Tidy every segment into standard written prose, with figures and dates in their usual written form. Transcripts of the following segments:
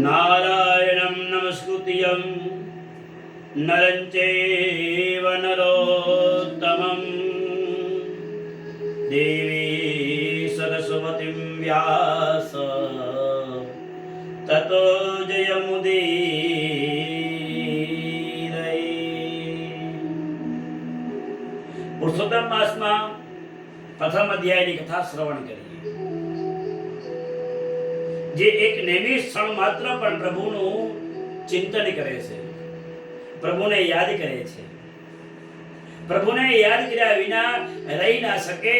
નારાયણં નમસ્કૃત્યં નરં ચૈવ નરોત્તમં દેવી સરસ્વતીં વ્યાસ તતો જયમુદીરયે. પુરુષોત્તમ માસમાં પ્રથમ અધ્યાયની કથા શ્રવણ કરીએ. જે એક નિમિષ ક્ષણ માત્ર પણ પ્રભુનું ચિંતન કરે છે, પ્રભુને યાદ કરે છે. પ્રભુને યાદ કર્યા વિના રહી ના શકે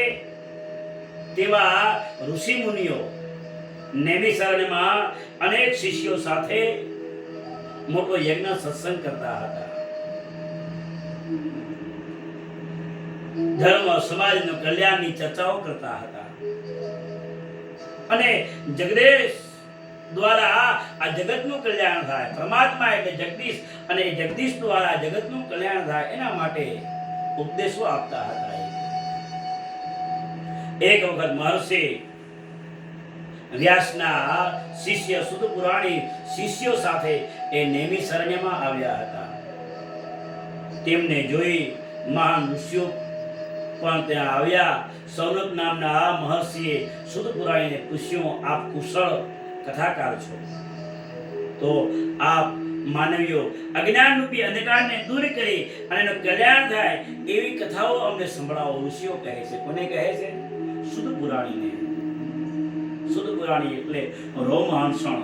તેવા ઋષિ મુનિઓ નૈમિષારણ્યમાં અનેક શિષ્યો સાથે મોટો યજ્ઞ સત્સંગ કરતા હતા. ધર્મ સમાજનું કલ્યાણની ચર્ચાઓ કરતા હતા અને જગદીશ દ્વારા આ જગતનું કલ્યાણ થાય, પરમાત્મા એટલે જગદીશ અને જગદીશ દ્વારા જગતનું કલ્યાણ થાય એના માટે ઉપદેશો આપતા હતા. એક વખત મહર્ષિ વ્યાસના શિષ્ય સુદ પુરાણી શિષ્યો સાથે એ નૈમિષારણ્યમાં આવ્યા હતા. તેમને જોઈ મહાન ઋષિઓ પણ ત્યાં આવ્યા. સૌનક નામના આ મહર્ષિએ સુદ પુરાણીને પૂછ્યું, આપ કુશળ કથાકાર છો, તો આપ માનવીઓ અજ્ઞાન રૂપી અંધકારને દૂર કરી અને એનું કલ્યાણ થાય એવી કથાઓ અમને સંભળાવો. ઋષિઓ કહે છે. કોને કહે છે? સુદ પુરાણીને. સુદ પુરાણી એટલે રોમહંસણ.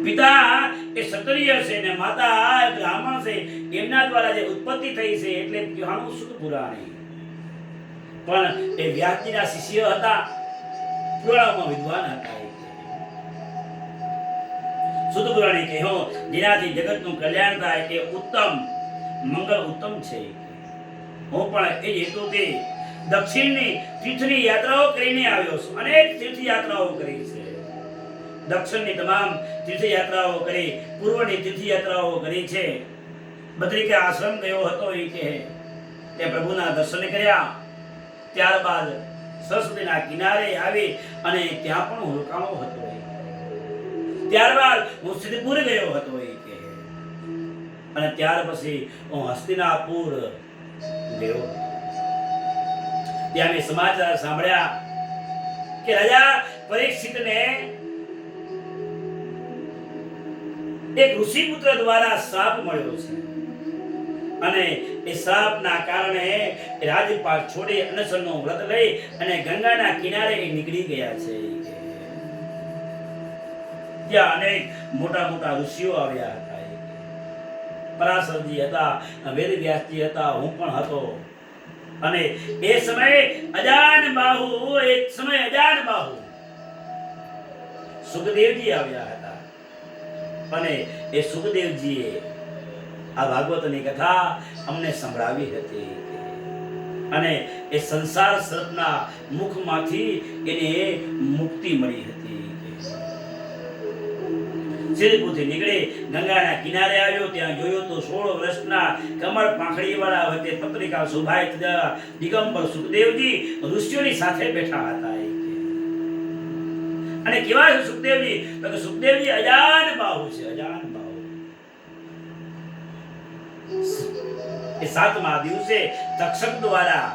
પિતા એ ક્ષત્રિય છે ને માતા બ્રાહ્મણ છે. એમના દ્વારા જે ઉત્પત્તિ થઈ છે એટલે કહેવાનું સુદ પુરાણી. પણ એ વ્યાસજીના શિષ્ય હતા, પુરાણોમાં વિદ્વાન હતા. સુદ પુરાણી કહ્યું, જેનાથી જગતનું કલ્યાણ થાય એ ઉત્તમ મંગળ ઉત્તમ છે. હું પણ એ હેતુથી દક્ષિણની તીર્થની યાત્રાઓ કરીને આવ્યો છું. અનેક તીર્થ યાત્રાઓ કરી છે. દક્ષિણની તમામ તીર્થયાત્રાઓ કરી, પૂર્વની તીર્થયાત્રાઓ કરી છે. બદ્રિકા આશ્રમ ગયો હતો એ કહે, તે પ્રભુના દર્શન કર્યા. ત્યારબાદ સરસ્વતીના કિનારે આવી અને ત્યાં પણ હું રોકાણો હતો. ત્યારબાદ હું સિદ્ધપુર ગયો હતો એ કહે, અને ત્યાર પછી હું હસ્તિનાપુર ગયો. ત્યાં મેં સમાચાર સાંભળ્યા કે રાજા પરીક્ષિતને એક ઋષિપુત્ર દ્વારા શાપ મળ્યો છે અને એ શાપના કારણે રાજપાટ છોડી અનશનનું વ્રત લઈ અને ગંગાના કિનારે નીકળી ગયા છે. ત્યાં અનેક મોટા મોટા ઋષિઓ આવ્યા હતા. પરાશરજી હતા, વેદવ્યાસજી હતા, હું પણ હતો. અને એ સમયે અજાન બાહુ સુખદેવજી આવ્યા હતા. અને એ સુખદેવજીએ આ ભાગવતની કથા અમને સંભળાવી હતી અને એ સંસાર સર્પના મુખમાંથી એને મુક્તિ મળી હતી. સિદ્ધપુરથી નીકળી ગંગાના કિનારે આવ્યો. ત્યાં જોયું તો 16 વર્ષના કમર પાંખડી વાળા વચ્ચે પત્રિકા શોભાય દિગંબર સુખદેવજી ઋષિઓની સાથે બેઠા હતા. અને કેવા છે સુખદેવજી? તો કે સુખદેવજી અજાન બાહુ છે. અજાન બાહુ. એ 7મા દિવસે તક્ષક દ્વારા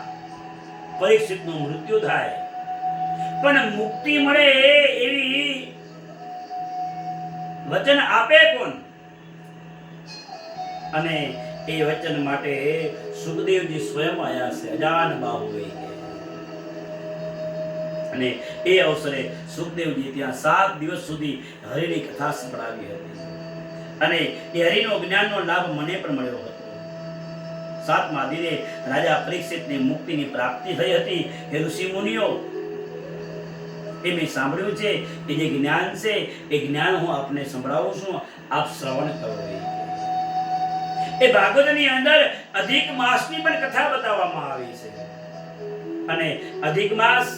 પરીક્ષિતનું મૃત્યુ થાય, પણ મુક્તિ મળે એવી વચન આપે કોણ? અને એ વચન માટે સુખદેવજી સ્વયં આવ્યા છે. અજાન બાહુ. અને એ અવસરે સુખદેવજી ત્યાં 7 દિવસ સુધી હરિની કથા સંભળાવી હતી. અને એ હરિનો જ્ઞાનનો લાભ મને પણ મળ્યો હતો. 7મા દિને રાજા પરીક્ષિતની મુક્તિની પ્રાપ્તિ થઈ હતી. એ ઋષિ મુનિઓ એ મેં સાંભળ્યું છે કે જે જ્ઞાન છે એ જ્ઞાન હું આપને સંભળાવું છું, આપ શ્રવણ કરો. એ ભાગવતની અંદર અધિક માસની પણ કથા બતાવવામાં આવી છે. અને અધિક માસ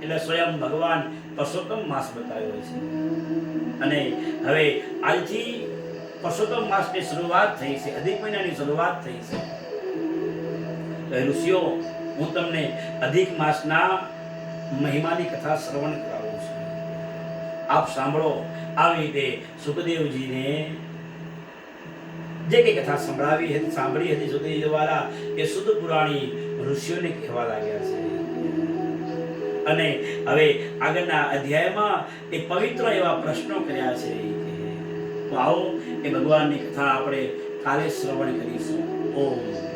એટલે સ્વયં ભગવાન પુરુષોત્તમ માસ બતાવ્યો છે. અને હવે આજથી પુરુષોત્તમ માસની શરૂઆત થઈ છે, અધિક મહિનાની શરૂઆત થઈ છે. તો ઋષિઓ, હું તમને અધિક માસના મહિમાની કથા શ્રવણ કરાવું છું. આપ સાંભળો. આવી રીતે સુખદેવજીને જે કઈ કથા સંભળાવી હતી, સાંભળી હતી સુખદેવજી દ્વારા, એ શુદ્ધ પુરાણી ઋષિઓને કહેવા લાગ્યા છે. અને હવે આગળના અધ્યાયમાં એ પવિત્ર એવા પ્રશ્નો કર્યા છે. તો આવો એ ભગવાનની કથા આપણે કાલે શ્રવણ કરીશું. ઓમ